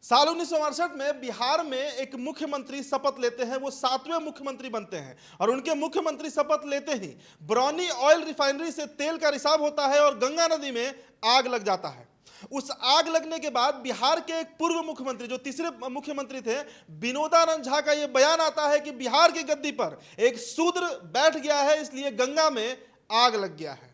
साल 1968 में बिहार में एक मुख्यमंत्री शपथ लेते हैं। वो 7वें मुख्यमंत्री बनते हैं और उनके मुख्यमंत्री शपथ लेते ही बरौनी ऑयल रिफाइनरी से तेल का रिसाव होता है और गंगा नदी में आग लग जाता है। उस आग लगने के बाद बिहार के एक पूर्व मुख्यमंत्री, जो तीसरे मुख्यमंत्री थे, विनोदानंद झा का यह बयान आता है कि बिहार की गद्दी पर एक शूद्र बैठ गया है, इसलिए गंगा में आग लग गया है।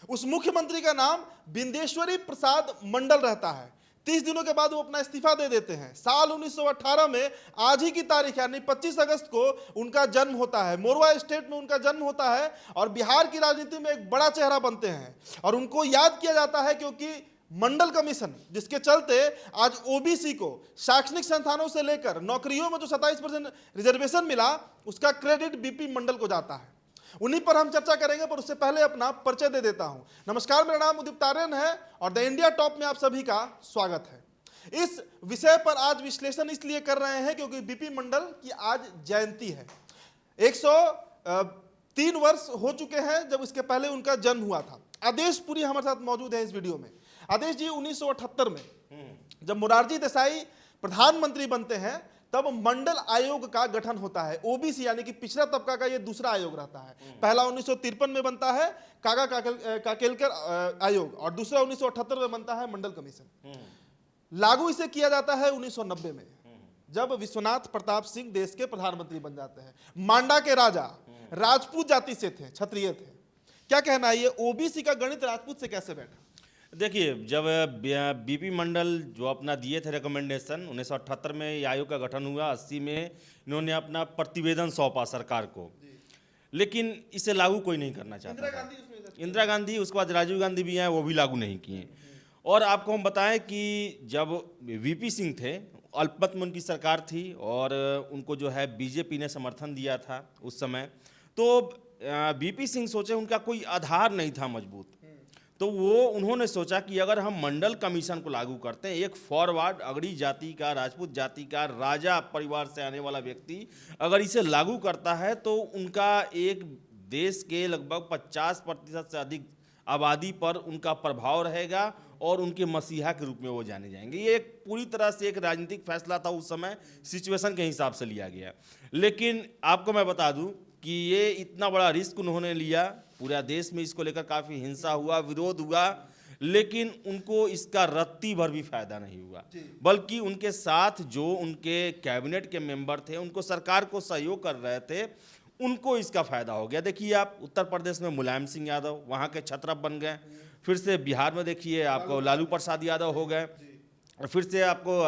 उस मुख्यमंत्री का नाम बिंदेश्वरी प्रसाद मंडल रहता है। 30 दिनों के बाद वो अपना इस्तीफा दे देते हैं। साल 1918 में आज ही की तारीख यानी 25 अगस्त को उनका जन्म होता है। मोरवा स्टेट में उनका जन्म होता है और बिहार की राजनीति में एक बड़ा चेहरा बनते हैं और उनको याद किया जाता है क्योंकि मंडल कमीशन, जिसके चलते आज ओबीसी को शैक्षणिक संस्थानों से लेकर नौकरियों में जो 27% रिजर्वेशन मिला, उसका क्रेडिट बीपी मंडल को जाता है। उन्हीं पर हम चर्चा करेंगे, पर उससे पहले अपना परिचय दे देता हूं। नमस्कार, मेरा नाम उदित तारेन है और द इंडिया टॉप में आप सभी का स्वागत है। इस विषय पर आज विश्लेषण इसलिए कर रहे हैं क्योंकि बीपी मंडल की आज जयंती है। 103 वर्ष हो चुके हैं जब इसके पहले उनका जन्म हुआ था। आदेश पुरी हमारे साथ मौजूद है इस वीडियो में। आदेश जी, 1978 में जब मोरारजी देसाई प्रधानमंत्री बनते हैं तब मंडल आयोग का गठन होता है। ओबीसी यानी कि पिछड़ा तबका का यह दूसरा आयोग रहता है। पहला 1953 में बनता है कागा काकेलकर आयोग और दूसरा 1978 में बनता है मंडल कमीशन। लागू इसे किया जाता है 1990 में, जब विश्वनाथ प्रताप सिंह देश के प्रधानमंत्री बन जाते हैं। मांडा के राजा राजपूत जाति से थे, क्षत्रिय थे। क्या कहना है, ये ओबीसी का गणित राजपूत से कैसे बैठा? देखिए, जब बीपी मंडल जो अपना दिए थे रिकमेंडेशन, 1978 में ये आयोग का गठन हुआ। 80 में इन्होंने अपना प्रतिवेदन सौंपा सरकार को, लेकिन इसे लागू कोई नहीं करना चाहता था। इंदिरा गांधी, उसके बाद राजीव गांधी भी हैं, वो भी लागू नहीं किए। और आपको हम बताएं कि जब वीपी सिंह थे, अल्पमत में उनकी सरकार थी और उनको जो है बीजेपी ने समर्थन दिया था उस समय। तो वीपी सिंह सोचे, उनका कोई आधार नहीं था मजबूत, तो उन्होंने सोचा कि अगर हम मंडल कमीशन को लागू करते हैं, एक फॉरवर्ड अगड़ी जाति का, राजपूत जाति का, राजा परिवार से आने वाला व्यक्ति अगर इसे लागू करता है तो उनका एक देश के लगभग 50% से अधिक आबादी पर उनका प्रभाव रहेगा और उनके मसीहा के रूप में वो जाने जाएंगे। ये एक पूरी तरह से एक राजनीतिक फैसला था, उस समय सिचुएशन के हिसाब से लिया गया। लेकिन आपको मैं बता दूं कि ये इतना बड़ा रिस्क उन्होंने लिया, पूरा देश में इसको लेकर काफ़ी हिंसा हुआ, विरोध हुआ, लेकिन उनको इसका रत्ती भर भी फायदा नहीं हुआ। बल्कि उनके साथ जो उनके कैबिनेट के मेंबर थे, उनको सरकार को सहयोग कर रहे थे, उनको इसका फायदा हो गया। देखिए, आप उत्तर प्रदेश में मुलायम सिंह यादव वहाँ के छत्रप बन गए, फिर से बिहार में देखिए आपको लालू प्रसाद यादव हो गए, फिर से आपको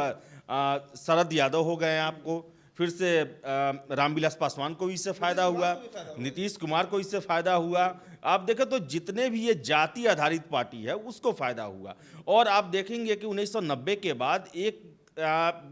शरद यादव हो गए, आपको फिर से रामविलास पासवान को इससे फायदा हुआ, नीतीश कुमार को इससे फायदा हुआ। आप देखें तो जितने भी ये जाति आधारित पार्टी है उसको फायदा हुआ। और आप देखेंगे कि 1990 के बाद एक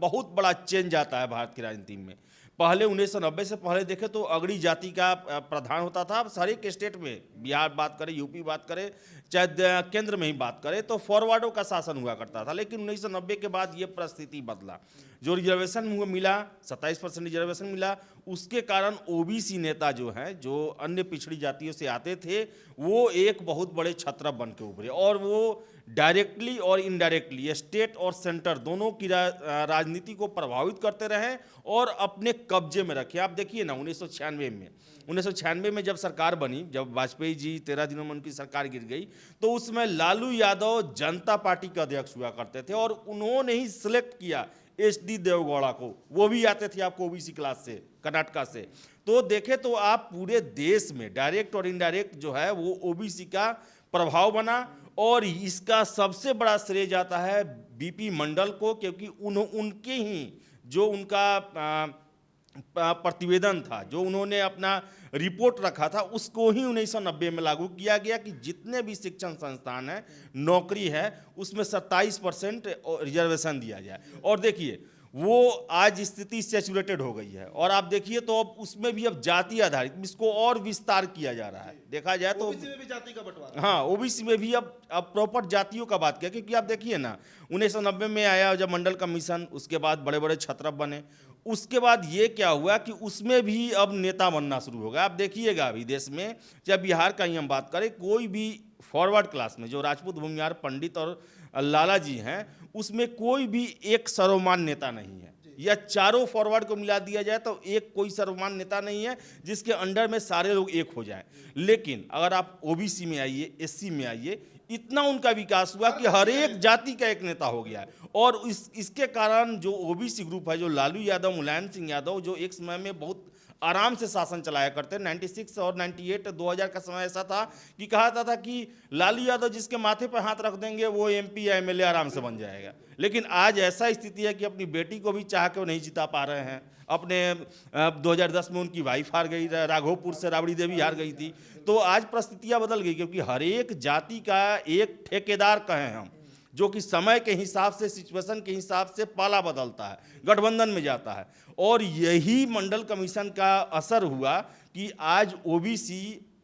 बहुत बड़ा चेंज आता है भारत की राजनीति में। पहले 1990 से पहले देखें तो अगड़ी जाति का प्रधान होता था। अब हर एक स्टेट में, बिहार बात करें, यूपी बात करें, चाहे केंद्र में ही बात करें, तो फॉरवर्डों का शासन हुआ करता था। लेकिन 1990 के बाद ये परिस्थिति बदला। जो रिजर्वेशन मिला, 27% रिजर्वेशन मिला, उसके कारण ओबीसी नेता जो हैं, जो अन्य पिछड़ी जातियों से आते थे, वो एक बहुत बड़े छत्रप बन के उभरे और वो डायरेक्टली और इनडायरेक्टली स्टेट और सेंटर दोनों की राजनीति को प्रभावित करते रहे और अपने कब्जे में रखे। आप देखिए ना, 1996 में जब सरकार बनी, जब वाजपेयी जी 13 दिनों में उनकी सरकार गिर गई, तो उसमें लालू यादव जनता पार्टी के अध्यक्ष हुआ करते थे और उन्होंने ही सिलेक्ट किया HD देवगौड़ा को। वो भी आते थे आपको ओबीसी क्लास से, कर्नाटका से। तो देखे तो आप पूरे देश में डायरेक्ट और इनडायरेक्ट जो है वो ओबीसी का प्रभाव बना और इसका सबसे बड़ा श्रेय जाता है बीपी मंडल को, क्योंकि उनके ही जो उनका प्रतिवेदन था, जो उन्होंने अपना रिपोर्ट रखा था, उसको ही 1990 में लागू किया गया कि जितने भी शिक्षण संस्थान है, नौकरी है, उसमें 27% रिजर्वेशन दिया जाए। और देखिए, वो आज स्थिति सैचुरेटेड हो गई है और आप देखिए तो अब उसमें भी अब जाति आधारित इसको और विस्तार किया जा रहा है। देखा जाए तो ओबीसी में भी जाति का बंटवारा। हाँ, ओबीसी में भी अब प्रॉपर जातियों का बात किया, क्योंकि आप देखिए ना, 1990 में आया जब मंडल कमीशन, उसके बाद बड़े बड़े छत्रप बने, उसके बाद ये क्या हुआ कि उसमें भी अब नेता बनना शुरू हो गया। आप देखिएगा अभी देश में, जब बिहार का ही हम बात करें, कोई भी फॉरवर्ड क्लास में जो राजपूत, भूमिहार, पंडित और लाला जी हैं, उसमें कोई भी एक सर्वमान्य नेता नहीं है। या चारों फॉरवर्ड को मिला दिया जाए तो एक कोई सर्वमान्य नेता नहीं है जिसके अंडर में सारे लोग एक हो जाएं। लेकिन अगर आप ओबीसी में आइए, एससी में आइए, इतना उनका विकास हुआ कि हर एक जाति का एक नेता हो गया है। और इसके कारण जो ओबीसी ग्रुप है, जो लालू यादव, मुलायम सिंह यादव, जो एक समय में बहुत आराम से शासन चलाया करते, 96 और 98 2000 का समय ऐसा था कि कहा था कि लालू यादव जिसके माथे पर हाथ रख देंगे वो एमपी या एमएलए आराम से बन जाएगा। लेकिन आज ऐसा स्थिति है कि अपनी बेटी को भी चाह के वो नहीं जिता पा रहे हैं। अपने 2010 में उनकी वाइफ हार गई, राघोपुर से राबड़ी देवी हार गई थी। तो आज परिस्थितियां बदल गई, क्योंकि हर एक जाति का एक ठेकेदार कहें हम, जो कि समय के हिसाब से, सिचुएशन के हिसाब से पाला बदलता है, गठबंधन में जाता है। और यही मंडल कमीशन का असर हुआ कि आज ओबीसी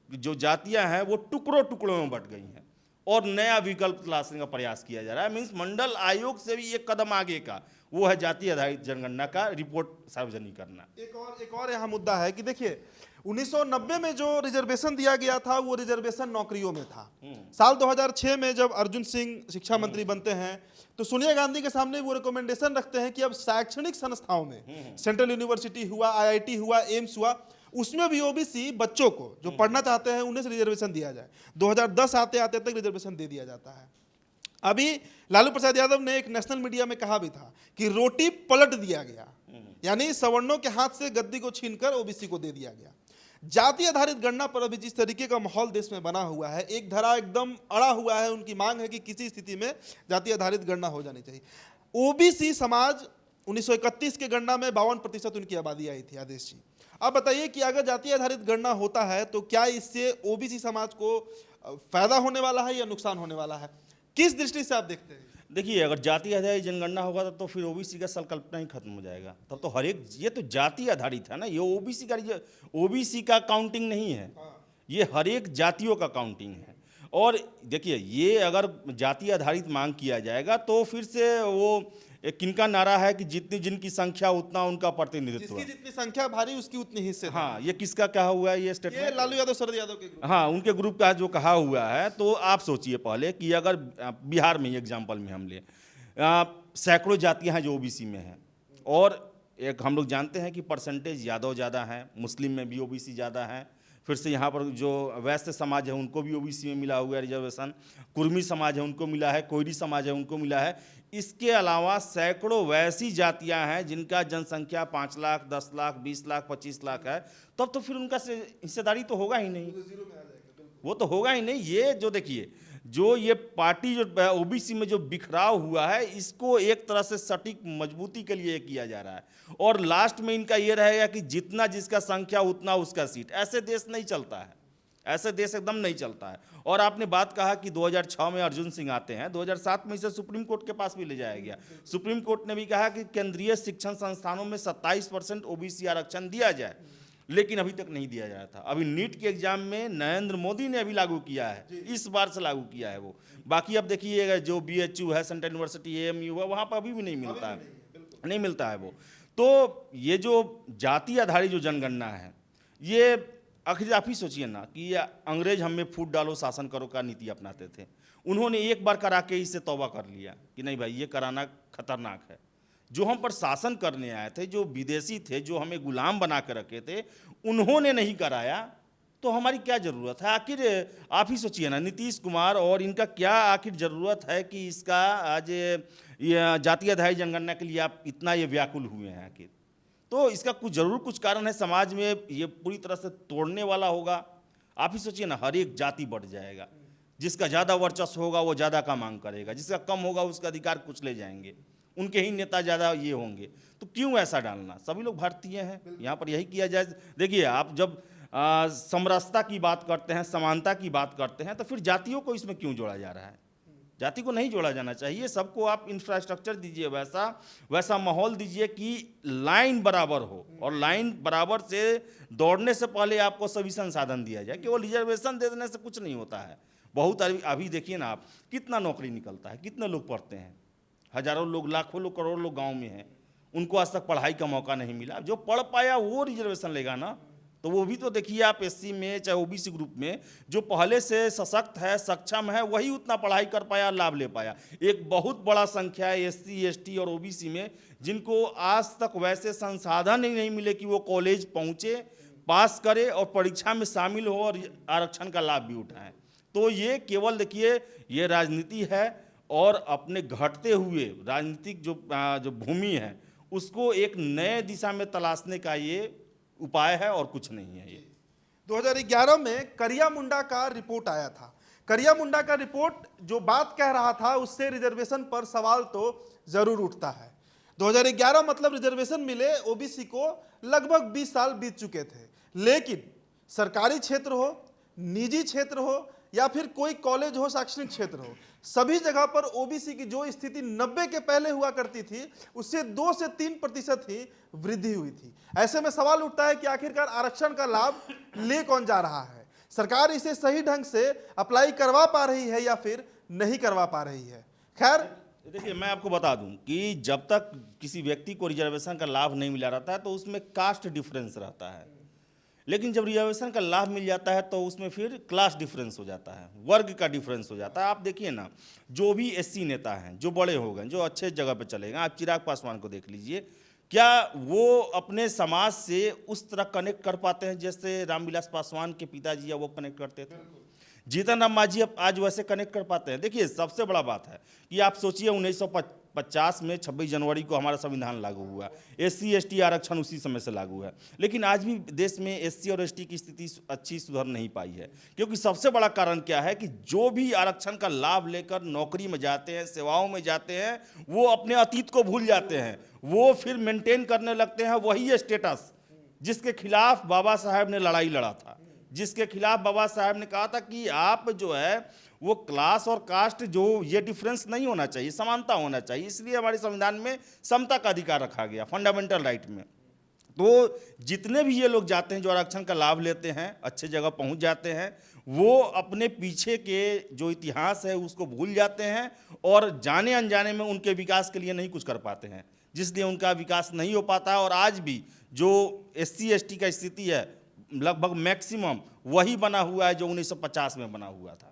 जो जातियां हैं वो टुकड़ों टुकड़ों में बट गई हैं और नया विकल्प तलाशने का प्रयास किया जा रहा है। मीन्स मंडल आयोग से भी एक कदम आगे का वो है जाति आधारित जनगणना का रिपोर्ट सार्वजनिक करना। एक और यहाँ मुद्दा है कि देखिए 1990 में जो रिजर्वेशन दिया गया था वो रिजर्वेशन नौकरियों में था। साल 2006 में जब अर्जुन सिंह शिक्षा मंत्री बनते हैं तो सोनिया गांधी के सामने वो रिकमेंडेशन रखते हैं कि अब शैक्षणिक संस्थाओं में, सेंट्रल यूनिवर्सिटी हुआ, आईआईटी हुआ, एम्स हुआ, उसमें भी ओबीसी बच्चों को जो पढ़ना चाहते हैं उन्हें से रिजर्वेशन दिया जाए। 2010 आते आते तक रिजर्वेशन दे दिया जाता है। अभी लालू प्रसाद यादव ने एक नेशनल मीडिया में कहा भी था कि रोटी पलट दिया गया, यानी सवर्णों के हाथ से गद्दी को छीनकर ओबीसी को दे दिया गया। जाति आधारित गणना पर अभी जिस तरीके का माहौल देश में बना हुआ है, एक धारा एकदम अड़ा हुआ है, उनकी मांग है कि किसी स्थिति में जाति आधारित गणना हो जानी चाहिए। ओबीसी समाज 1931 के गणना में 52% उनकी आबादी आई थी। आदेश जी, आप बताइए कि अगर जाति आधारित गणना होता है तो क्या इससे ओबीसी समाज को फायदा होने वाला है या नुकसान होने वाला है? किस दृष्टि से आप देखते हैं? देखिए, अगर जाति आधारित जनगणना होगा तो फिर ओबीसी का संकल्पना ही खत्म हो जाएगा। तब तो हर एक, ये तो जाति आधारित है ना, ये ओबीसी का काउंटिंग नहीं है, ये हर एक जातियों का काउंटिंग है। और देखिए, ये अगर जाति आधारित मांग किया जाएगा तो फिर से वो एक किनका नारा है कि जितनी जिनकी संख्या उतना उनका प्रतिनिधित्व, जिसकी जितनी संख्या भारी उसकी उतनी हिस्से। हाँ, ये किसका कहा हुआ है ये स्टेटमेंट? ये लालू यादव, शरद यादव के ग्रुप। हाँ, उनके ग्रुप का जो कहा हुआ है। तो आप सोचिए पहले कि अगर बिहार में एग्जाम्पल में हम ले, सैकड़ों जातियां हैं जो ओबीसी में हैं, और एक हम लोग जानते हैं कि परसेंटेज यादव ज़्यादा है, मुस्लिम में भी ओबीसी ज़्यादा है, फिर से यहाँ पर जो वैश्य समाज है उनको भी ओबीसी में मिला हुआ है रिजर्वेशन, कुर्मी समाज है उनको मिला है, कोयरी समाज है उनको मिला है। इसके अलावा सैकड़ों वैसी जातियां हैं जिनका जनसंख्या 5 लाख, 10 लाख, 20 लाख, 25 लाख है। तब तो फिर उनका हिस्सेदारी तो होगा ही नहीं, वो तो होगा ही नहीं। ये जो देखिए, जो ये पार्टी जो ओबीसी में जो बिखराव हुआ है, इसको एक तरह से सटीक मजबूती के लिए किया जा रहा है। और लास्ट में इनका ये रहेगा कि जितना जिसका संख्या उतना उसका सीट। ऐसे देश नहीं चलता है, ऐसे देश एकदम नहीं चलता है। और आपने बात कहा कि 2006 में अर्जुन सिंह आते हैं, 2007 में इसे सुप्रीम कोर्ट के पास भी ले जाया गया। सुप्रीम कोर्ट ने भी कहा कि केंद्रीय शिक्षण संस्थानों में 27% ओबीसी आरक्षण दिया जाए, लेकिन अभी तक नहीं दिया जाता। अभी नीट के एग्जाम में नरेंद्र मोदी ने अभी लागू किया है, इस बार से लागू किया है वो। बाकी अब देखिएगा जो बीएचयू है, सेंट्रल यूनिवर्सिटी, एएमयू है, वहाँ पर अभी भी नहीं मिलता है, नहीं मिलता है वो। तो ये जो जाति आधारित जो जनगणना है, ये आखिर आप ही सोचिए ना कि अंग्रेज हमें फूट डालो शासन करो का नीति अपनाते थे। उन्होंने एक बार करा के इससे तौबा कर लिया कि नहीं भाई, ये कराना खतरनाक है। जो हम पर शासन करने आए थे, जो विदेशी थे, जो हमें गुलाम बना कर रखे थे, उन्होंने नहीं कराया तो हमारी क्या ज़रूरत है? आखिर आप ही सोचिए ना, नीतीश कुमार और इनका क्या आखिर ज़रूरत है कि इसका आज ये जाति आधारित जनगणना के लिए आप इतना ये व्याकुल हुए हैं? आखिर तो इसका कुछ जरूर कुछ कारण है, समाज में ये पूरी तरह से तोड़ने वाला होगा। आप ही सोचिए ना, हर एक जाति बढ़ जाएगा, जिसका ज़्यादा वर्चस्व होगा वो ज़्यादा का मांग करेगा, जिसका कम होगा उसका अधिकार कुछ ले जाएंगे, उनके ही नेता ज़्यादा ये होंगे। तो क्यों ऐसा डालना? सभी लोग भारतीय हैं, यहाँ पर यही किया जाए। देखिए, आप जब समरसता की बात करते हैं, समानता की बात करते हैं, तो फिर जातियों को इसमें क्यों जोड़ा जा रहा है? जाति को नहीं जोड़ा जाना चाहिए। सबको आप इंफ्रास्ट्रक्चर दीजिए, वैसा माहौल दीजिए कि लाइन बराबर हो, और लाइन बराबर से दौड़ने से पहले आपको सभी संसाधन दिया जाए। केवल रिजर्वेशन दे देने से कुछ नहीं होता है। बहुत अभी देखिए ना आप, कितना नौकरी निकलता है, कितने लोग पढ़ते हैं, हजारों लोग, लाखों लोग, करोड़ों लोग गाँव में हैं, उनको आज तक पढ़ाई का मौका नहीं मिला। जो पढ़ पाया वो रिजर्वेशन लेगा ना, तो वो भी तो देखिए आप एससी में चाहे ओबीसी ग्रुप में जो पहले से सशक्त है, सक्षम है, वही उतना पढ़ाई कर पाया, लाभ ले पाया। एक बहुत बड़ा संख्या है एससी, एसटी और ओबीसी में जिनको आज तक वैसे संसाधन ही नहीं मिले कि वो कॉलेज पहुँचे, पास करे और परीक्षा में शामिल हो और आरक्षण का लाभ भी उठाएं। तो ये केवल देखिए ये राजनीति है और अपने घटते हुए राजनीतिक जो भूमि है उसको एक नए दिशा में तलाशने का ये उपाय है और कुछ नहीं है। ये 2011 में करिया मुंडा का रिपोर्ट आया था। करिया मुंडा का रिपोर्ट जो बात कह रहा था उससे रिजर्वेशन पर सवाल तो जरूर उठता है। 2011 मतलब रिजर्वेशन मिले ओबीसी को लगभग 20 साल बीत चुके थे, लेकिन सरकारी क्षेत्र हो, निजी क्षेत्र हो या फिर कोई कॉलेज हो, शैक्षणिक क्षेत्र हो, सभी जगह पर ओबीसी की जो स्थिति 90 के पहले हुआ करती थी उससे 2 से 3% ही वृद्धि हुई थी। ऐसे में सवाल उठता है कि आखिरकार आरक्षण का लाभ ले कौन जा रहा है? सरकार इसे सही ढंग से अप्लाई करवा पा रही है या फिर नहीं करवा पा रही है? खैर देखिए मैं आपको बता दूं कि जब तक किसी व्यक्ति को रिजर्वेशन का लाभ नहीं मिला रहता है तो उसमें कास्ट डिफरेंस रहता है, लेकिन जब रिजर्वेशन का लाभ मिल जाता है तो उसमें फिर क्लास डिफरेंस हो जाता है, वर्ग का डिफरेंस हो जाता है। आप देखिए ना, जो भी एससी नेता हैं, जो बड़े हो गए, जो अच्छे जगह पे चले गए, आप चिराग पासवान को देख लीजिए, क्या वो अपने समाज से उस तरह कनेक्ट कर पाते हैं जैसे रामविलास पासवान के पिताजी या वो कनेक्ट करते थे? जीतन राम मांझी अब आज वैसे कनेक्ट कर पाते हैं? देखिए सबसे बड़ा बात है कि आप सोचिए 1950 में 26 जनवरी को हमारा संविधान लागू हुआ, एससी एसटी आरक्षण उसी समय से लागू है, लेकिन आज भी देश में एससी और एसटी की स्थिति अच्छी सुधर नहीं पाई है। क्योंकि सबसे बड़ा कारण क्या है कि जो भी आरक्षण का लाभ लेकर नौकरी में जाते हैं, सेवाओं में जाते हैं, वो अपने अतीत को भूल जाते हैं। वो फिर मेंटेन करने लगते हैं वही स्टेटस जिसके खिलाफ बाबा साहब ने लड़ाई लड़ा था, जिसके खिलाफ बाबा साहब ने कहा था कि आप जो है वो क्लास और कास्ट जो ये डिफरेंस नहीं होना चाहिए, समानता होना चाहिए। इसलिए हमारे संविधान में समता का अधिकार रखा गया, फंडामेंटल राइट में। तो जितने भी ये लोग जाते हैं जो आरक्षण का लाभ लेते हैं, अच्छे जगह पहुंच जाते हैं, वो अपने पीछे के जो इतिहास है उसको भूल जाते हैं और जाने अनजाने में उनके विकास के लिए नहीं कुछ कर पाते हैं, जिसलिए उनका विकास नहीं हो पाता है। और आज भी जो एससी एसटी का स्थिति है लगभग मैक्सिमम वही बना हुआ है जो 1950 में बना हुआ था।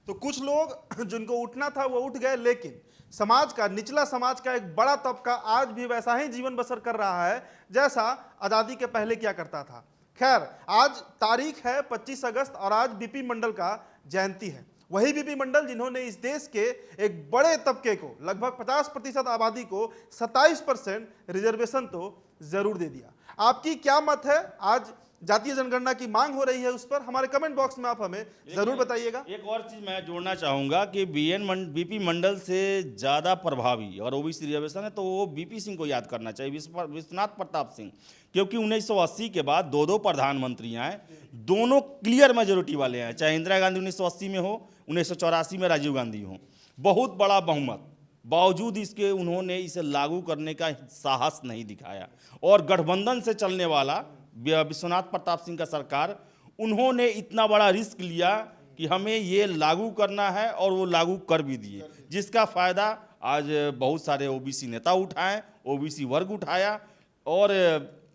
तो कुछ लोग जिनको उठना था वो उठ गए, लेकिन समाज का, निचला समाज का एक बड़ा तबका आज भी वैसा ही जीवन बसर कर रहा है जैसा आज़ादी के पहले किया करता था। खैर, आज तारीख है 25 अगस्त और आज बीपी मंडल का जयंती है। वही बीपी मंडल जिन्होंने इस देश के एक बड़े तबके को, लगभग 50% आबादी को 27% रिजर्वेशन तो जरूर दे दिया। आपकी क्या मत है? आज जातीय जनगणना की मांग हो रही है, उस पर हमारे कमेंट बॉक्स में आप हमें जरूर बताइएगा। एक और चीज मैं जोड़ना चाहूंगा कि बीपी मंडल से ज्यादा प्रभावी और ओबीसी रिजर्वेशन है तो वो बीपी सिंह को याद करना चाहिए, विश्वनाथ प्रताप सिंह, क्योंकि 1980 के बाद दो प्रधानमंत्री आए, दोनों क्लियर मेजोरिटी वाले हैं, चाहे इंदिरा गांधी 1980 में हो, 1984 में राजीव गांधी हो, बहुत बड़ा बहुमत, बावजूद इसके उन्होंने इसे लागू करने का साहस नहीं दिखाया। और गठबंधन से चलने वाला विश्वनाथ प्रताप सिंह का सरकार, उन्होंने इतना बड़ा रिस्क लिया कि हमें ये लागू करना है और वो लागू कर भी दिए, जिसका फ़ायदा आज बहुत सारे ओबीसी नेता उठाए, ओबीसी वर्ग उठाया। और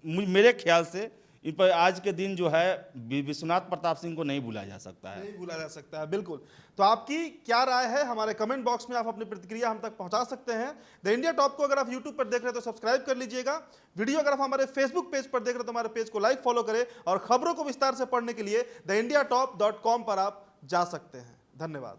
मेरे ख्याल से इन पर आज के दिन जो है विश्वनाथ प्रताप सिंह को नहीं भूला जा सकता है, नहीं भूला जा सकता है, बिल्कुल। तो आपकी क्या राय है? हमारे कमेंट बॉक्स में आप अपनी प्रतिक्रिया हम तक पहुंचा सकते हैं। द इंडिया टॉप को अगर आप यूट्यूब पर देख रहे हैं तो सब्सक्राइब कर लीजिएगा। वीडियो अगर आप हमारे फेसबुक पेज पर देख रहे हैं तो हमारे पेज को लाइक, फॉलो करें और खबरों को विस्तार से पढ़ने के लिए theindiatop.com पर आप जा सकते हैं। धन्यवाद।